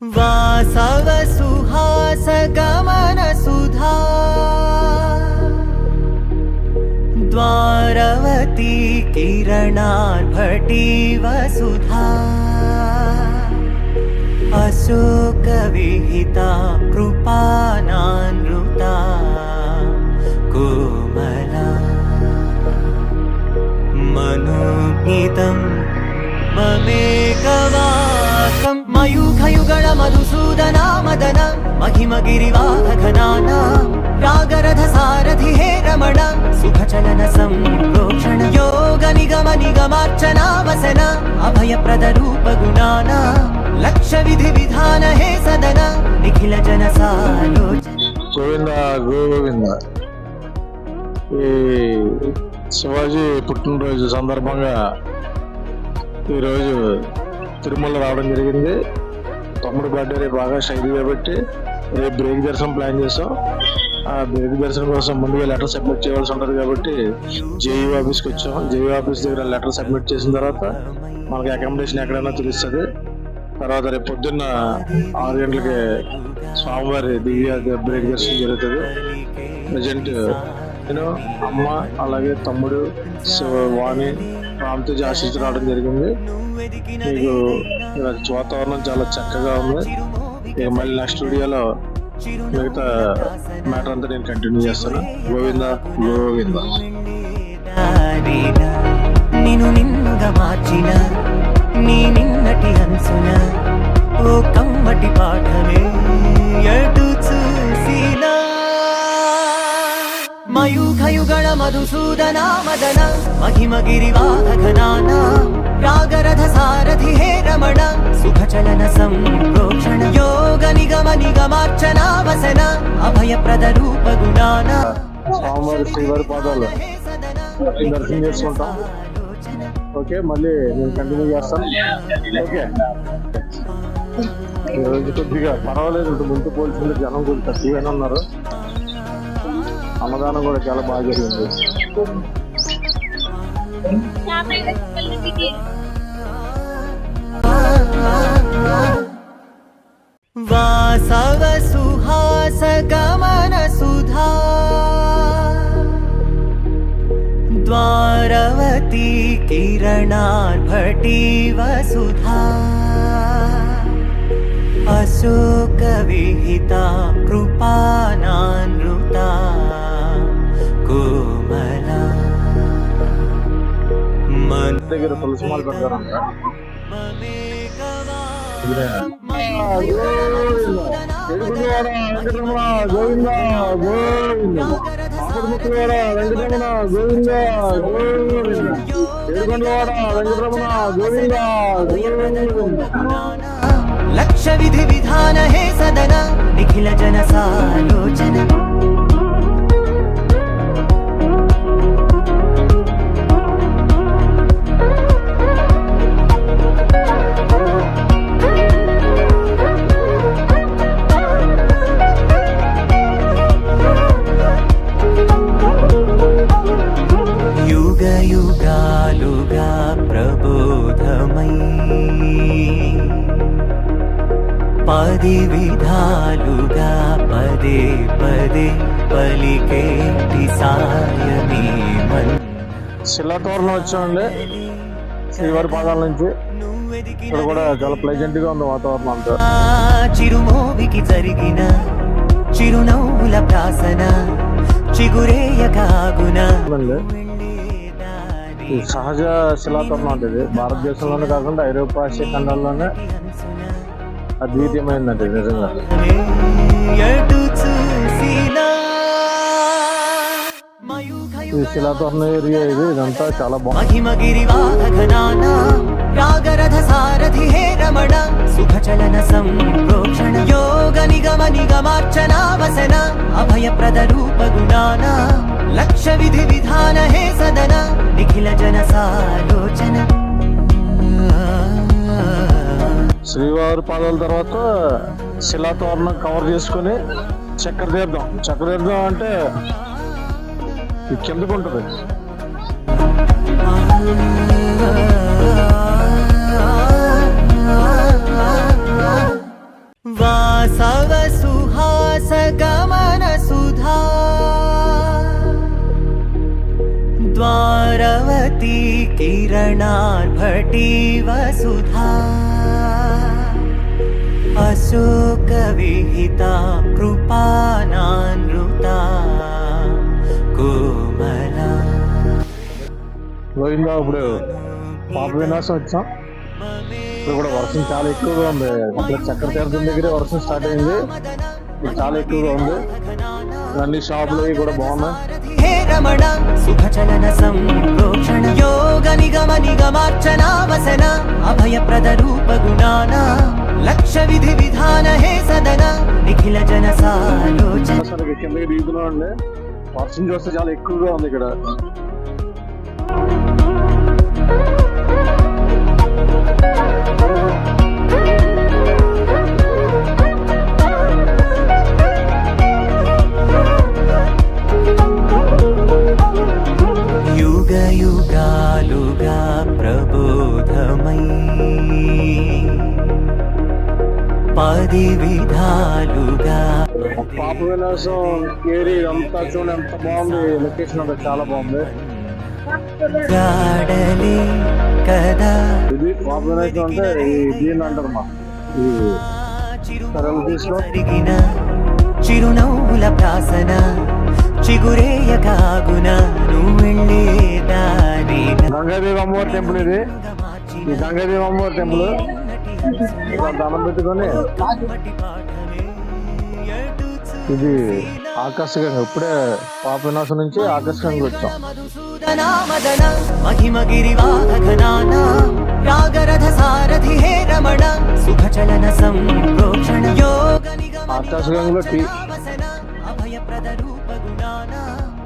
वासव सुहास गमन सुधा द्वारवती किरणार्भटी वसुधा अशोक विहिता कृपानानृता कोमला मनोगीतं ममेकवाकं मयूखयुगळ मधुसूदना मदन महिमगिरिवाहघनाना रागरथ सारथि हे रमण सुखचलन संप्रोक्षण योग निगम निगमार्चना वसन अभयप्रद रूप गुणाना लक्ष विधि विधान हे सदन निखिल जन सालोचन గోవింద గోవింద. ఈ శివాజీ పుట్టినరోజు సందర్భంగా ఈరోజు తిరుమల రావడం జరిగింది. తమ్ముడు బర్త్డే రేపు ఆగస్ట్ 5 కాబట్టి రేపు బ్రేక్ దర్శనం ప్లాన్ చేసాం. ఆ బ్రేక్ దర్శనం కోసం ముందుగా లెటర్ సబ్మిట్ చేయాల్సి ఉంటుంది కాబట్టి జేఈ ఆఫీస్కి వచ్చాం. జేఈ ఆఫీస్ దగ్గర లెటర్ సబ్మిట్ చేసిన తర్వాత మనకి అకామిడేషన్ ఎక్కడైనా తెలుస్తుంది. తర్వాత రేపు పొద్దున్న 6 గంటలకి స్వామివారి దివ్య బ్రేక్ దర్శనం జరుగుతుంది. ప్రజెంట్ నేను అమ్మ అలాగే తమ్ముడు వాణి రామ్తేజ్ ఆశిస్తూ రావడం జరిగింది. మీకు వాతావరణం చాలా చక్కగా ఉంది. ఇక మళ్ళీ నెక్స్ట్ వీడియోలో మిగతా మ్యాటర్ అంతా నేను కంటిన్యూ చేస్తాను. గోవింద గోవింద. నిన్ను నిన్నుగా మార్చిన నీ నిన్నటి హంసున ఓ కమ్మటి పాఠమే ఎటు చూసినా మయూఖయుగళ మధుసూదనా మదన महिमगिरिवाहघनाना रागरथ सारथि हे रमण सुखचलन संप्रोक्षण योग निगम निगमार्चना वसन अभयप्रद रूप गुणाना స్వామివారి శ్రీవారి పాదాలు దర్శనం చేసుకుంటాం. ఓకే, మళ్ళీ నేను కంటిన్యూ చేస్తాను. ఓకే, ఈరోజు కొద్దిగా పర్వాలేదు, ముందు పోల్చుకుంటే జనం కొద్దిగా తక్కువగానే ఉన్నారు. అన్నదానం కూడా చాలా బాగా జరిగింది. वासव सुहास गमन सुधा द्वारवती किरणार्भटी वसुधा अशोक विहिता कृपानानृता कोमला मन దగ్గర తులసి మాల పెడతారంట. వెంకటరమణ గోవింద గోవింద. వెంకటరమణ గోవింద గోవింద. ఏడుకొండలవాడ వెంకటరమణ గోవింద గోవింద. लक्ष विधि विधान हे सदन निखिल जन सालोचन युग युगालुगा प्रबोधमयी पदि विधालुगा पदे पदे पलिकेటి సాయమే మన్. శిలాతోరణం వచ్చామండి శ్రీవారి పాదాల నుంచి. ఇక్కడ కూడా చాలా ప్లెజెంట్ గా ఉంది వాతావరణం అంతా. చిరుమోవికి జరిగిన చిరునవ్వుల ప్రాసన చిగురేయకాగున. ఈ సహజ శిలాతోరణం అంటే ఇది భారతదేశంలోనే కాకుండా ఐరోపాసియా ఖండాల్లోనే అద్వితీయమైందండి నిజంగా. ఈ శిలాతోరణ ఏరియా ఇది, ఇదంతా చాలా బాగుంది. महिमगिरिवाहघनाना रागरथ सारथि हे रमण सुखचलन संप्रोक्षण योग निगम निगमार्चना वसन अभयप्रद रूप गुणाना लक्ष विधि विधान हे सदन निखिल जन सालोचन. శ్రీవారి పాదాల తర్వాత శిలాతోరణం కవర్ చేసుకుని చక్రతీర్థం. చక్రతీర్థం అంటే కిందకు ఉంటుంది. वासव सुहास गमन सुधा द्वारवती किरणार्भटी वसुधा अशोक विहिता कृपानानृता कोमला గోవిందా ఇప్పుడు పాప వినాశం వచ్చాం. ఇప్పుడు కూడా వర్షం చాలా ఎక్కువగా ఉంది. అక్కడ చక్ర తీర్థం దగ్గరే వర్షం స్టార్ట్ అయింది. ఇప్పుడు చాలా ఎక్కువగా ఉంది. అన్ని షాపులు అవి కూడా బాగున్నాయి. हे रमण सुखचलन संप्रोक्षण योग निगम निगमार्चना वसन अभयप्रद रूप गुणाना लक्ष्य विधि विधान हे सदन निखिल जन सालोचन. అసలు కిందకి దిగుతున్నాం అండి. వర్షం చూస్తే చాలా ఎక్కువగా ఉంది ఇక్కడ. युग युगालुगा प्रबोधमयी पदि विधालुगा పాప వినాశం ఏరి అంతా చూడండి ఎంత బాగుంది. లొకేషన్ అంతా చాలా బాగుంది. गाडले कदा ఇది పాప వినాశం అంటే దీన్ని అంటారు మా ఈ సరళ తీసులో చిరునవ్వుల చిరునవ్వుల ప్రాసన చిగురేయ కాగున నువ్వెళ్ళే దారి గంగాదేవి అమ్మవారి టెంపుల్ ఇది. ఈ గంగాదేవి అమ్మవారి టెంపుల్ దండం పెట్టుకొని ఇది ఆకర్షకంగా ఇప్పుడే పాప వినాశం నుంచి ఆకర్షకంగా వచ్చాం. మధుసూదనామదన మహిమగిరివాహఘనానా రాగరథ సారథి హే రమణ సుఖచలన సంప్రోక్షణ యోగ నిగమ ఆకాశగంగలో టీ అభయప్రద రూప గుణానా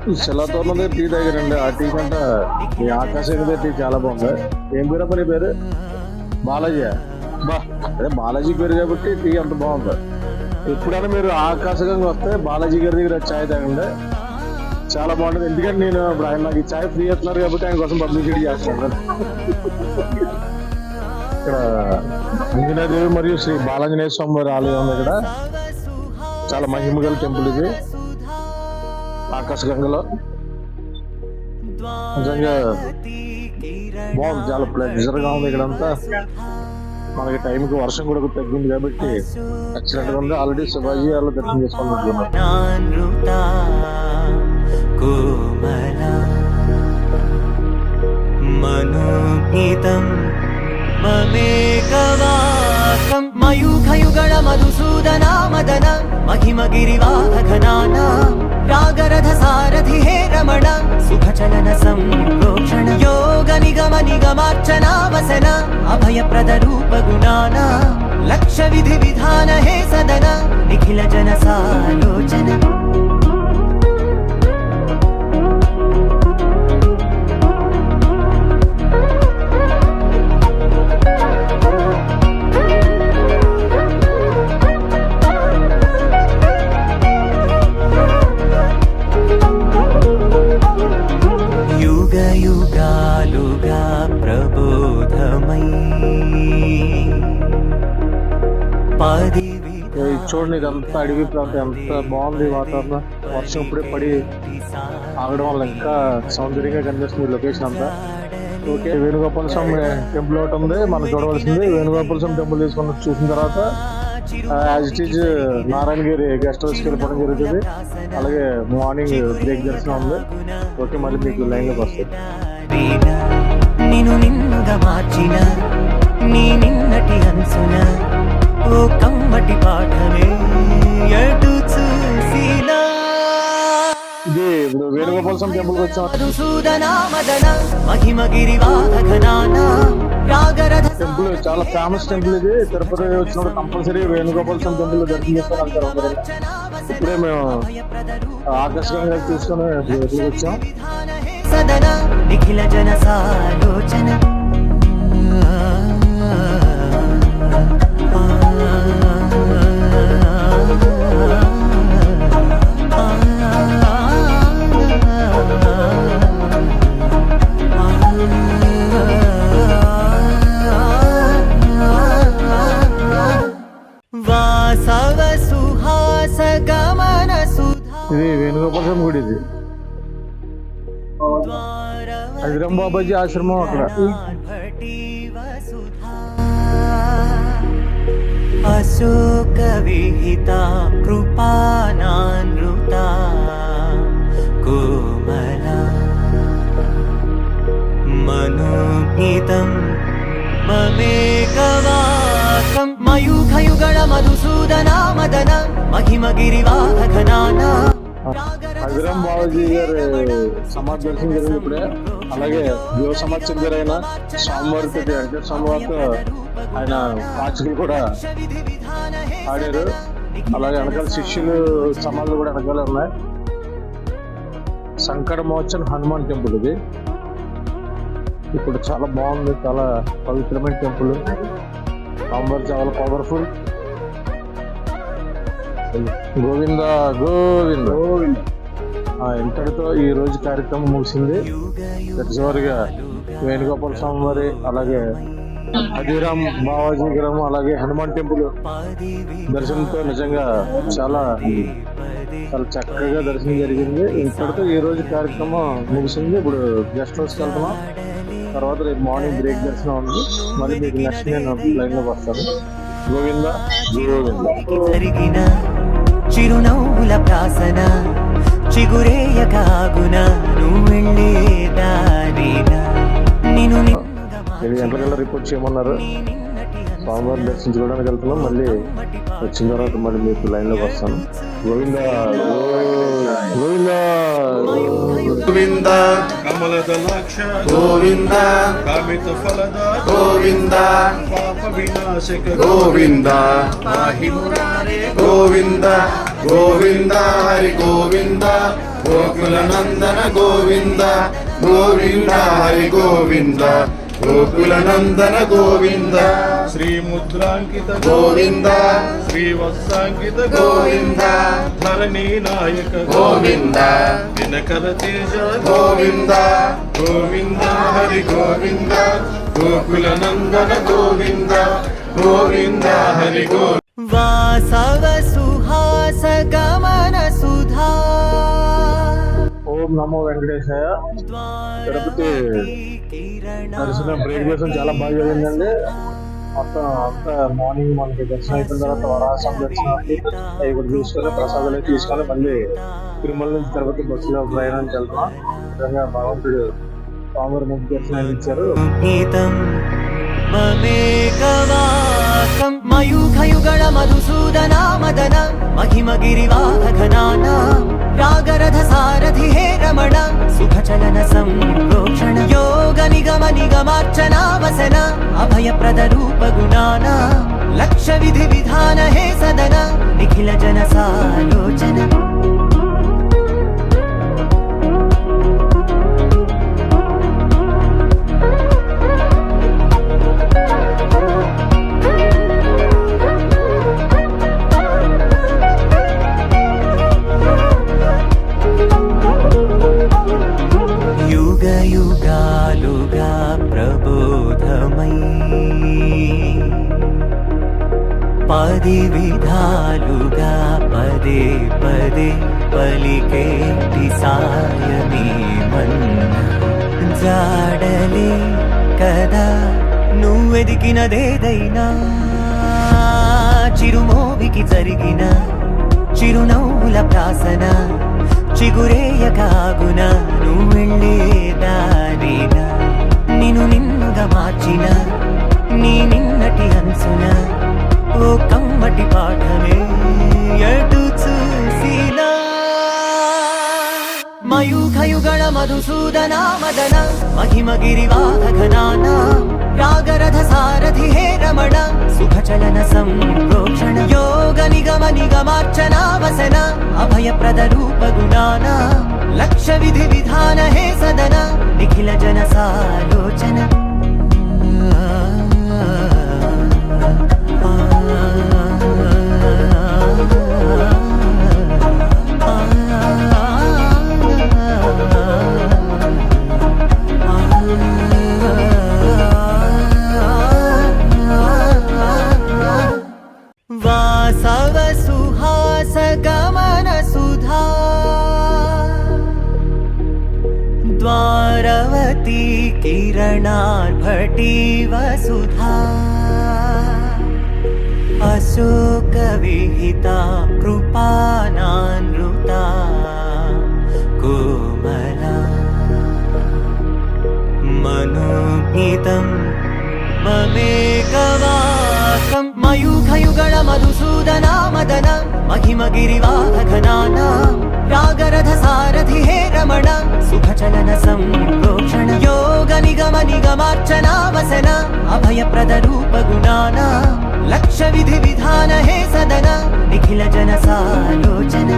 ఈ శిలాతోరణం దగ్గర టీ తాగారండి. ఆ టీ కంటే ఈ ఆకాశగంగ టీ చాలా బాగుంది. ఏం పేరు పని పేరు? బాలాజీ. బా అదే బాలాజీ పేరు కాబట్టి టీ అంత బాగుంది. ఎప్పుడైనా మీరు ఆకాశగంగ వస్తే బాలాజీ గారి దగ్గర ఛాయ్ తాగండి, చాలా బాగుంటుంది. ఎందుకంటే నేను ఇప్పుడు ఆయన నాకు ఈ ఛాయ్ ఫ్రీ అవుతున్నారు కాబట్టి ఆయన కోసం పబ్లిసిటీ చేస్తున్నాను. ఇక్కడ ఆంజనేయదేవి మరియు శ్రీ బాలాంజనేయ స్వామి వారి ఆలయం ఉంది. ఇక్కడ చాలా మహిమగల టెంపుల్ ఇది ఆకాశగంగలో. నిజంగా బాగుంది, చాలా ప్లెజర్ గా ఉంది ఇక్కడంతా. మనకి టైంకి వర్షం కూడా తగ్గింది కాబట్టి ఎక్సలెంట్ గా ఉంది. ఆల్రెడీ శివాజీ వాళ్ళు దర్శనం చేసుకోవాలనుకున్నాం. నానృతా కోమలా మనోగీతం మమేకవాసం మయూఖయుగళ మధుసూదనా మదన మహిమగిరివాహఘనానా రాగరథ సారథి హే రమణ సుఖచలన సంప్రోక్షణ యోగ నిగమ నిగమార్చనా వసన అభయప్రద రూప గుణానా లక్ష్య విధి విధాన హే సదన నిఖిల జన సాలోచన. युगालुगा प्रबोधमयी पदि చూడండి ఇదంతా అడవి ప్రాంతం, ఎంత బాగుంది వాతావరణం. వర్షం ఇప్పుడే పడి ఆగడం వల్ల ఇంకా సౌందర్యంగా కనిపిస్తుంది లొకేషన్ అంతా. ఓకే, వేణుగోపాల స్వామి టెంపుల్ ఒకటి ఉంది మనం చూడవలసింది. వేణుగోపాల స్వామి టెంపుల్ తీసుకొని చూసిన తర్వాత as it is Narayanagiri guest హౌస్కి వెళ్ళిపోవడం జరుగుతుంది. అలాగే మార్నింగ్ బ్రేక్ దర్శనం ఉంది. ఓకే, మళ్ళీ మీకు లైన్ లోకి వస్తుంది. నిన్ను నిన్నుగా మార్చిన నీ నిన్నటి అంచున ఓ కమ్మటి పాఠమే ఎటు చూసినా. ఇది ఇప్పుడు వేణుగోపాల స్వామి టెంపుల్ వచ్చాం. మధుసూదనా మదన మహిమగిరివాహఘనానా రాగరథ టెంపుల్ చాలా ఫేమస్ టెంపుల్ ఇది. తిరుపతి వచ్చినప్పుడు కంపల్సరీ వేణుగోపాల స్వామి టెంపుల్ దర్శనం చేసుకొని వెళ్తారు అందరూ. ఇప్పుడే మేము ఆకర్షణగా చూసుకొని వచ్చాం. సదన నిఖిల జన సాలోచన. వాసవ సుహాస గమన సుధా ఇది వేణుగోపాల స్వామి గుడి. ఇది హజరం బాబాజీ ఆశ్రమం అక్కడ. అశోక విహిత కృపానానృత కోమల మనోగీతం మమేకవాసం మయూఖయుగళ మధుసూదన మదన మహిమ గిరివాహఘనాన. హజరం బాబాజీ గారి సమాధి దర్శనం జరిగింది ఇప్పుడే. అలాగే యువ సమాజం గారైన స్వామివారితో వెంకటేశ్వర స్వామివారితో ఆయన పాచికలు కూడా ఆడారు. అలాగే వెనకాల శిష్యులు సమాధులు కూడా వెనకాల ఉన్నాయి. సంకట మోచన్ హనుమాన్ టెంపుల్ ఇది. ఇప్పుడు చాలా బాగుంది, చాలా పవిత్రమైన టెంపుల్. స్వామివారు చాలా పవర్ఫుల్. గోవింద గోవింద గోవింద. ఇంతటితో ఈ రోజు కార్యక్రమం ముగిసింది. చివరిగా వేణుగోపాల స్వామి వారి, అలాగే హజీరామ్ బావాజీ గ్రామం, అలాగే హనుమాన్ టెంపుల్ దర్శనంతో నిజంగా చాలా చాలా చక్కగా దర్శనం జరిగింది. ఇంతటితో ఈ రోజు కార్యక్రమం ముగిసింది. ఇప్పుడు గెస్ట్ హౌస్కి వెళ్తున్నాం. తర్వాత రేపు మార్నింగ్ బ్రేక్ దర్శనం ఉంది. మళ్ళీ మీకు నెక్స్ట్ నేను లైన్ లో వస్తాను. గోవింద గోవింద. చిరునవ్వుల ప్రాసన చిగురేయ కాగున నేను 8 గంటలకల్లా రిపోర్ట్ చేయమన్నారు. స్వామివారి దర్శించుకోవడానికి వెళ్తున్నాం. మళ్ళీ వచ్చిన తర్వాత మళ్ళీ మీకు లైన్ లోకి వస్తాను. గోవింద గోవింద గోవింద కమలద లక్ష గోవింద కామిత ఫలద గోవింద పాప వినాశక గోవింద పాహి మురారే గోవింద గోవింద హరి గోవింద గోకుల నందన గోవింద గోవింద హరి గోవింద గోకుల నందన గోవింద శ్రీ ముద్రాంకిత గోవింద శ్రీ వత్సాంకిత గోవింద ధరణి నాయక గోవింద దినకర తేజ గోవింద గోవింద హరి గోవింద గోకుల నందన గోవింద గోవింద హరి గోవింద. వాసవ సుహాస గమన సుధా. ఓం నమో వెంకటేశాయ. తిరుపతి దర్శనం బ్రేక్ దర్శనం చాలా బాగా జరిగిందండి. మొత్తం అంతా మార్నింగ్ మనకి దర్శనం అయిపోయిన తర్వాత వరాసం దర్శనం ఇక్కడ చూసుకొని ప్రసాదాలు తీసుకొని మళ్ళీ తిరుమల నుంచి తిరుపతి బస్సులో ప్రయాణానికి వెళ్తున్నాం. నిజంగా భగవంతుడు స్వామివారి ముఖ్య దర్శనాన్ని ఇచ్చారు. మయూఖయుగళ మధుసూదన మదన మహిమ గిరివాహఘనాన రాగరథ సారథి హే రమణ సుఖచలన సంప్రోక్షణ యోగ నిగమ నిగమార్చనావసన అభయప్రద రూప గుణాన లక్ష విధి విధాన హే సదన నిఖిల జన సాలోచన. యుగాలుగా ప్రబోధమై పది విధాలుగా పదే పదే పలికేటి సాయమే మన్న జాడలే కదా నువ్వెదికినదేదైనా చిరుమోవికి జరిగిన చిరునవ్వుల ప్రాసన చిగురేయ కాగున నువ్వెళ్ళే దారిన నిన్ను నిన్నుగా మార్చిన నీ నిన్నటి హంసున ఓ కమ్మటి పాఠమే ఎటు చూసినా. మయూఖయుగళ మధుసూదన మదన మహిమ గిరివాహఘనాన రాగరథ సారథి హే రమణ సుఖచలన సంప్రోక్షణ యోగ నిగమ నిగమార్చనావసన అభయప్రద రూప గుణాన లక్ష విధి విధాన హే సదన నిఖిల జన సాలోచన. వాసవ वासव सुहास गमन सुधा द्वारवती किरणार्भटी वसुधा अशोकविहिता कृपानानृता कोमला मनोज्ञितं ममेकवाकं मयूखयुगळ मधुसूदना मदन महिमगिरिवाहघनाना रागरथ सारथि हे रमण सुखचलन संप्रोक्षण योग निगम निगमार्चना वसन अभयप्रद रूप गुणाना लक्ष विधि विधान हे सदन निखिल जन सालोचन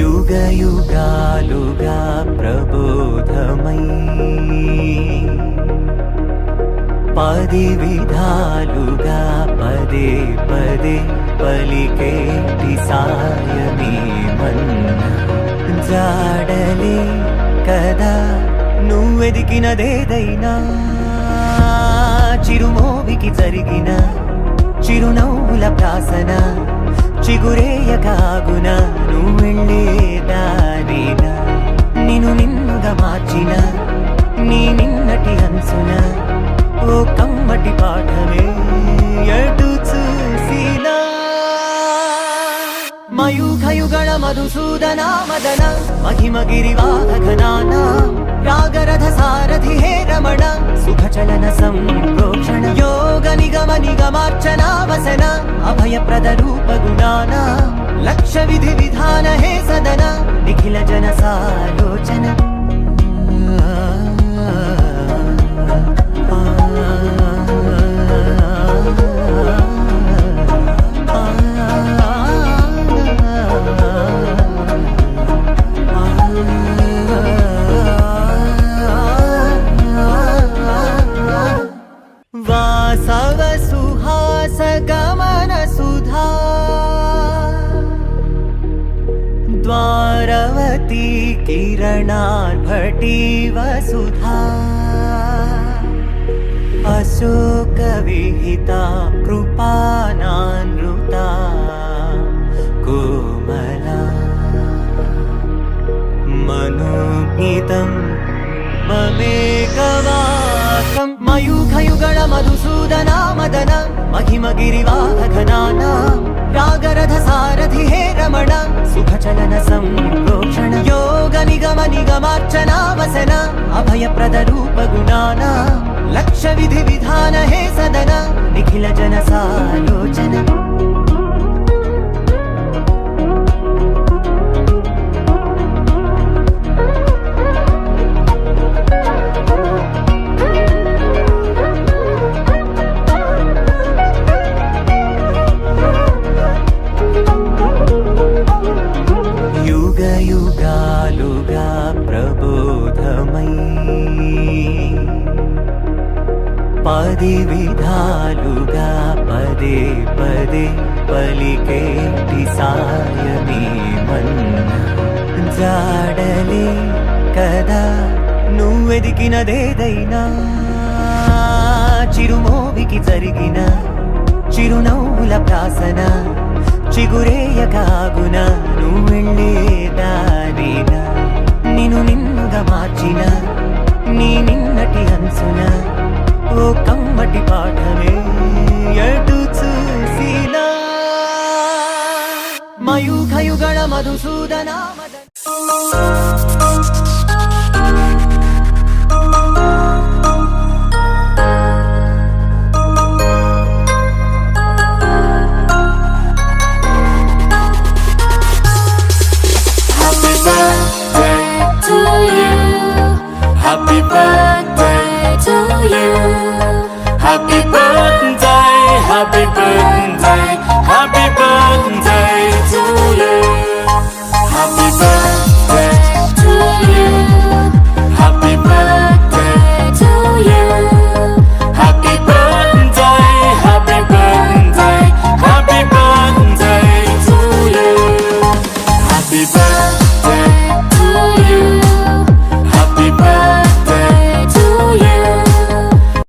युग युगालुगा प्रबोधमयी पदि विधालुगा पदे पदे पलिकेटि सायमी मन्न जाडले कदा నువ్వెదికినదేదైనా చిరుమోవికి జరిగిన చిరునవ్వుల ప్రాసన చిగురేయకాగున నువ్వెళ్ళే దారిన నిన్ను నిన్నుగా మార్చిన నీ నిన్నటి హంసున ఓ కమ్మటి పాఠమే ఎటు చూసినా మయూఖయుగళ మధుసూదనా మదన महिमगिरिवाहघनाना रागरथ सारथि हे रमण सुखचलन संप्रोक्षण योग निगम निगमार्चना वसन अभयप्रद रूप गुणाना लक्ष विधि विधान हे सदन निखिल जन सालोचन वासव सुहास गमन सुधा द्वारवती किरणार्भटी वसुधा अशोकविहिता कृपानानृता कोमला मनोज्ञितं ममेकवाकं मयूखयुगळ मधुसूदना मदन महिमगिरिवाहघनाना रागरथ सारथि हे रमण सुखचलन संप्रोक्षण योग निगम निगमार्चना वसन अभयप्रद रूप गुणाना लक्ष विधि विधान हे सदन निखिल जन सालोचन युगालुगा प्रबोधमयी पदि विधालुगा पदे पदे पलिकेटि सायमी मन्न जाडले कदा నువ్వెదికినదేదైనా చిరుమోవికి జరిగిన చిరునవ్వుల ప్రాసన చిగురేయకాగున నువ్వెళ్ళే దారిన నిన్ను నిన్నుగా మార్చిన నీ నిన్నటి హంసున ఓ కమ్మటి పాఠమే ఎటు చూసినా మయూఖయుగళ Madhusudana Happy birthday to you. Happy birthday, happy birthday, happy birthday to you. Happy birthday birthday